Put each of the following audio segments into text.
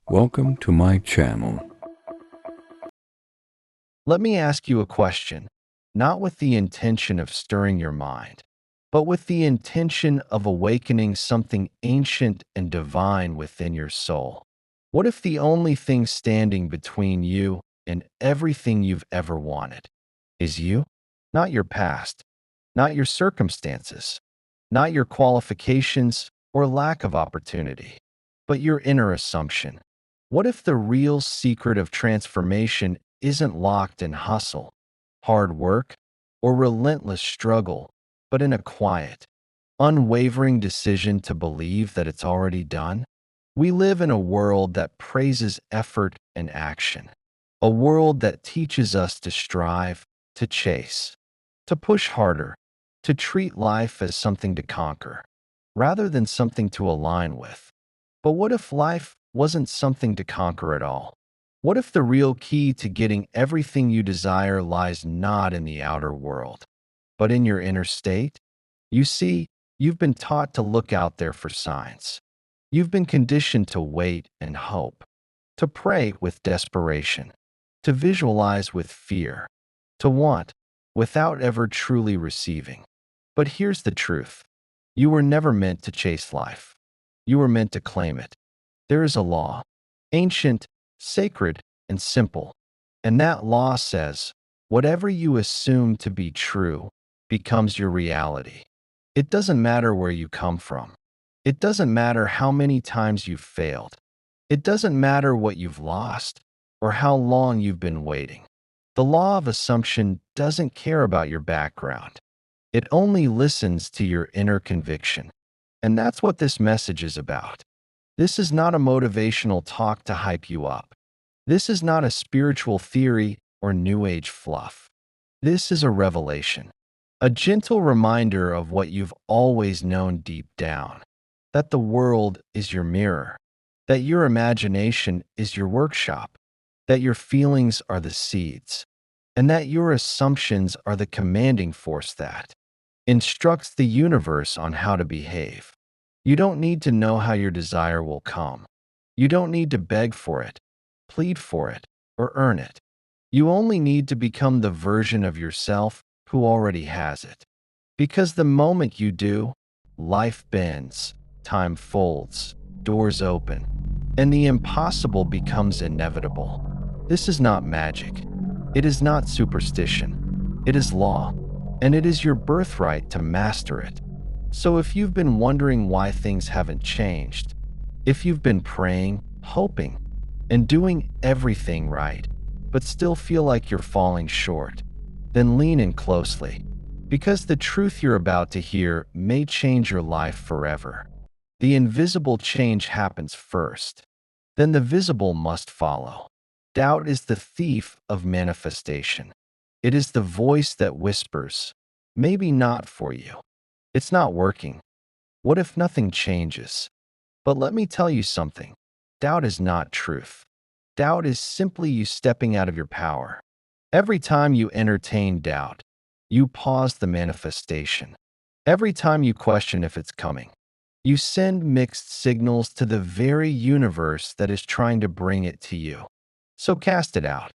Welcome to my channel. Let me ask you a question, not with the intention of stirring your mind, but with the intention of awakening something ancient and divine within your soul. What if the only thing standing between you and everything you've ever wanted is you? Not your past, not your circumstances, not your qualifications or lack of opportunity, but your inner assumption. What if the real secret of transformation isn't locked in hustle, hard work, or relentless struggle, but in a quiet, unwavering decision to believe that it's already done? We live in a world that praises effort and action, a world that teaches us to strive, to chase, to push harder, to treat life as something to conquer, rather than something to align with. But what if life wasn't something to conquer at all? What if the real key to getting everything you desire lies not in the outer world, but in your inner state? You see, you've been taught to look out there for signs. You've been conditioned to wait and hope, to pray with desperation, to visualize with fear, to want without ever truly receiving. But here's the truth. You were never meant to chase life. You were meant to claim it. There is a law, ancient, sacred, and simple. And that law says, whatever you assume to be true becomes your reality. It doesn't matter where you come from. It doesn't matter how many times you've failed. It doesn't matter what you've lost or how long you've been waiting. The law of assumption doesn't care about your background. It only listens to your inner conviction. And that's what this message is about. This is not a motivational talk to hype you up. This is not a spiritual theory or new age fluff. This is a revelation, a gentle reminder of what you've always known deep down, that the world is your mirror, that your imagination is your workshop, that your feelings are the seeds, and that your assumptions are the commanding force that instructs the universe on how to behave. You don't need to know how your desire will come. You don't need to beg for it, plead for it, or earn it. You only need to become the version of yourself who already has it. Because the moment you do, life bends, time folds, doors open, and the impossible becomes inevitable. This is not magic. It is not superstition. It is law, and it is your birthright to master it. So if you've been wondering why things haven't changed, if you've been praying, hoping, and doing everything right, but still feel like you're falling short, then lean in closely, because the truth you're about to hear may change your life forever. The invisible change happens first, then the visible must follow. Doubt is the thief of manifestation. It is the voice that whispers, maybe not for you. It's not working. What if nothing changes? But let me tell you something. Doubt is not truth. Doubt is simply you stepping out of your power. Every time you entertain doubt, you pause the manifestation. Every time you question if it's coming, you send mixed signals to the very universe that is trying to bring it to you. So cast it out.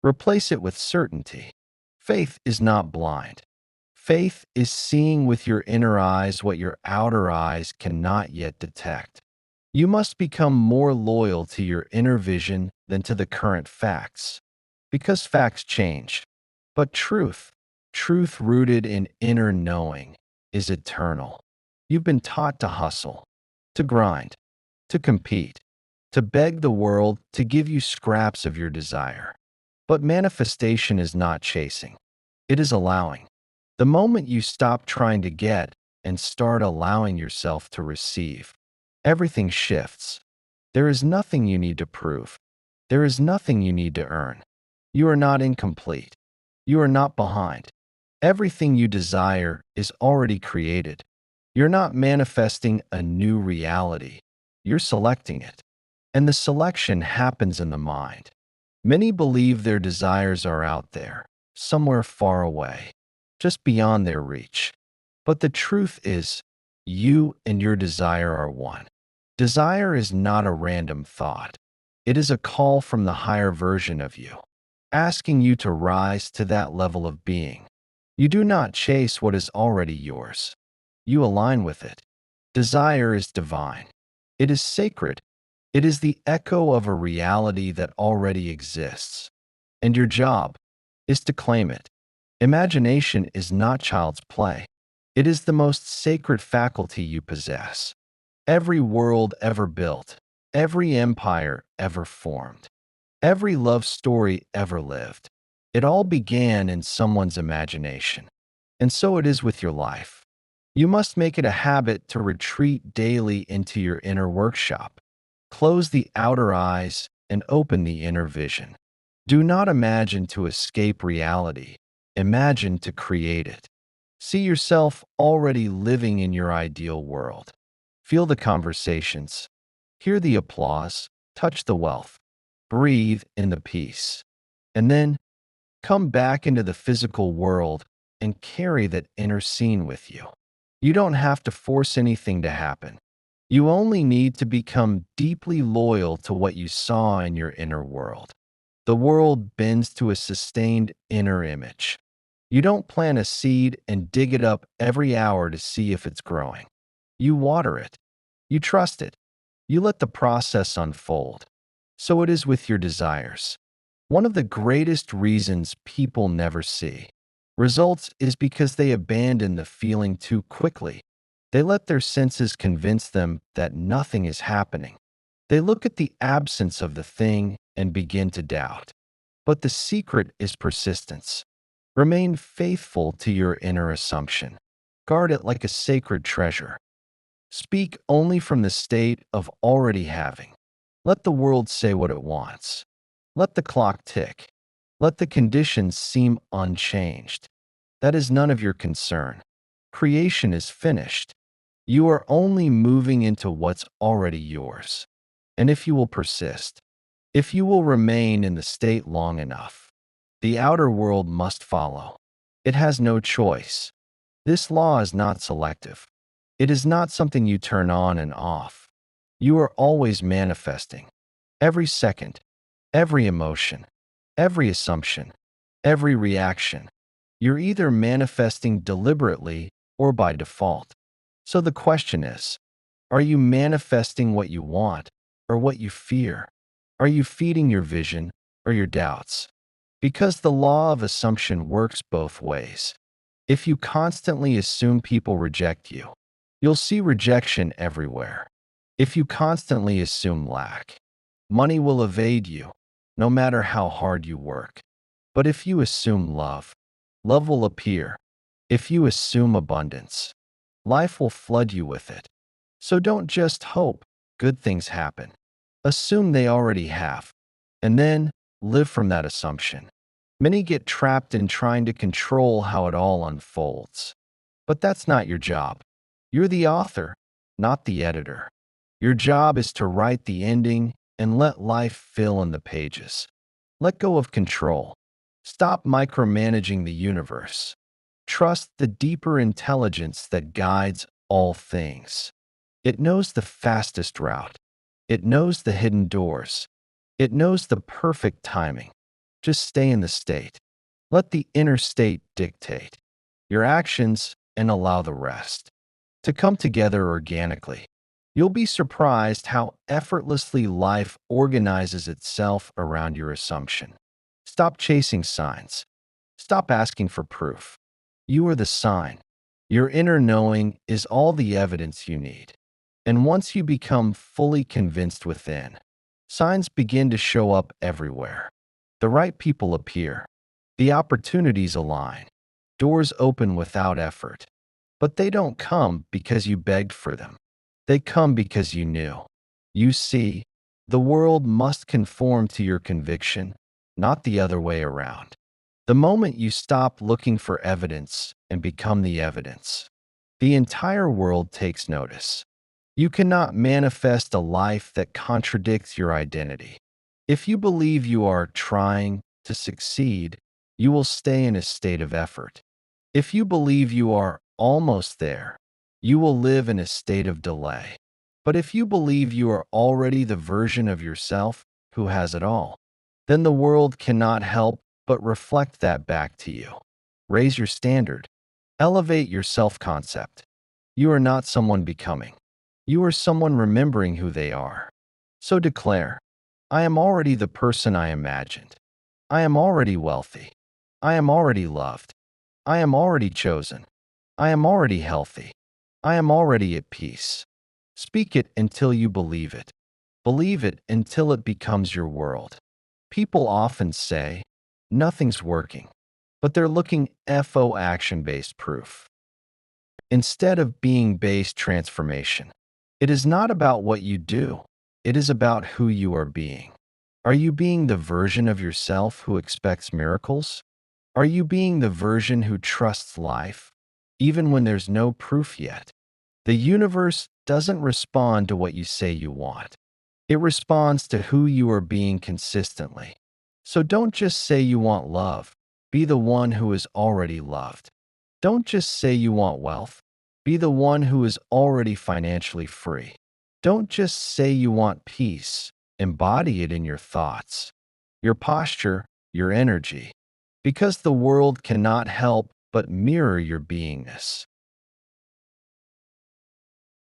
Replace it with certainty. Faith is not blind. Faith is seeing with your inner eyes what your outer eyes cannot yet detect. You must become more loyal to your inner vision than to the current facts. Because facts change. But truth rooted in inner knowing, is eternal. You've been taught to hustle, to grind, to compete, to beg the world to give you scraps of your desire. But manifestation is not chasing. It is allowing. The moment you stop trying to get and start allowing yourself to receive, everything shifts. There is nothing you need to prove. There is nothing you need to earn. You are not incomplete. You are not behind. Everything you desire is already created. You're not manifesting a new reality. You're selecting it. And the selection happens in the mind. Many believe their desires are out there, somewhere far away, just beyond their reach. But the truth is, you and your desire are one. Desire is not a random thought. It is a call from the higher version of you, asking you to rise to that level of being. You do not chase what is already yours. You align with it. Desire is divine. It is sacred. It is the echo of a reality that already exists. And your job is to claim it. Imagination is not child's play. It is the most sacred faculty you possess. Every world ever built, every empire ever formed, every love story ever lived, it all began in someone's imagination. And so it is with your life. You must make it a habit to retreat daily into your inner workshop. Close the outer eyes and open the inner vision. Do not imagine to escape reality. Imagine to create it. See yourself already living in your ideal world. Feel the conversations. Hear the applause. Touch the wealth. Breathe in the peace. And then come back into the physical world and carry that inner scene with you. You don't have to force anything to happen. You only need to become deeply loyal to what you saw in your inner world. The world bends to a sustained inner image. You don't plant a seed and dig it up every hour to see if it's growing. You water it. You trust it. You let the process unfold. So it is with your desires. One of the greatest reasons people never see results is because they abandon the feeling too quickly. They let their senses convince them that nothing is happening. They look at the absence of the thing and begin to doubt. But the secret is persistence. Remain faithful to your inner assumption. Guard it like a sacred treasure. Speak only from the state of already having. Let the world say what it wants. Let the clock tick. Let the conditions seem unchanged. That is none of your concern. Creation is finished. You are only moving into what's already yours. And if you will persist, if you will remain in the state long enough, the outer world must follow. It has no choice. This law is not selective. It is not something you turn on and off. You are always manifesting. Every second, every emotion, every assumption, every reaction. You're either manifesting deliberately or by default. So the question is, are you manifesting what you want or what you fear? Are you feeding your vision or your doubts? Because the law of assumption works both ways. If you constantly assume people reject you, you'll see rejection everywhere. If you constantly assume lack, money will evade you, no matter how hard you work. But if you assume love, love will appear. If you assume abundance, life will flood you with it. So don't just hope good things happen. Assume they already have, and then live from that assumption. Many get trapped in trying to control how it all unfolds. But that's not your job. You're the author, not the editor. Your job is to write the ending and let life fill in the pages. Let go of control. Stop micromanaging the universe. Trust the deeper intelligence that guides all things. It knows the fastest route. It knows the hidden doors. It knows the perfect timing. Just stay in the state. Let the inner state dictate your actions and allow the rest to come together organically. You'll be surprised how effortlessly life organizes itself around your assumption. Stop chasing signs. Stop asking for proof. You are the sign. Your inner knowing is all the evidence you need. And once you become fully convinced within, signs begin to show up everywhere. The right people appear. The opportunities align. Doors open without effort. But they don't come because you begged for them. They come because you knew. You see, the world must conform to your conviction, not the other way around. The moment you stop looking for evidence and become the evidence, the entire world takes notice. You cannot manifest a life that contradicts your identity. If you believe you are trying to succeed, you will stay in a state of effort. If you believe you are almost there, you will live in a state of delay. But if you believe you are already the version of yourself who has it all, then the world cannot help but reflect that back to you. Raise your standard. Elevate your self-concept. You are not someone becoming. You are someone remembering who they are. So declare, I am already the person I imagined. I am already wealthy. I am already loved. I am already chosen. I am already healthy. I am already at peace. Speak it until you believe it. Believe it until it becomes your world. People often say, nothing's working, but they're looking for action-based proof instead of being-based transformation. It is not about what you do. It is about who you are being. Are you being the version of yourself who expects miracles? Are you being the version who trusts life, even when there's no proof yet? The universe doesn't respond to what you say you want. It responds to who you are being consistently. So don't just say you want love. Be the one who is already loved. Don't just say you want wealth. Be the one who is already financially free. Don't just say you want peace. Embody it in your thoughts, your posture, your energy. Because the world cannot help but mirror your beingness.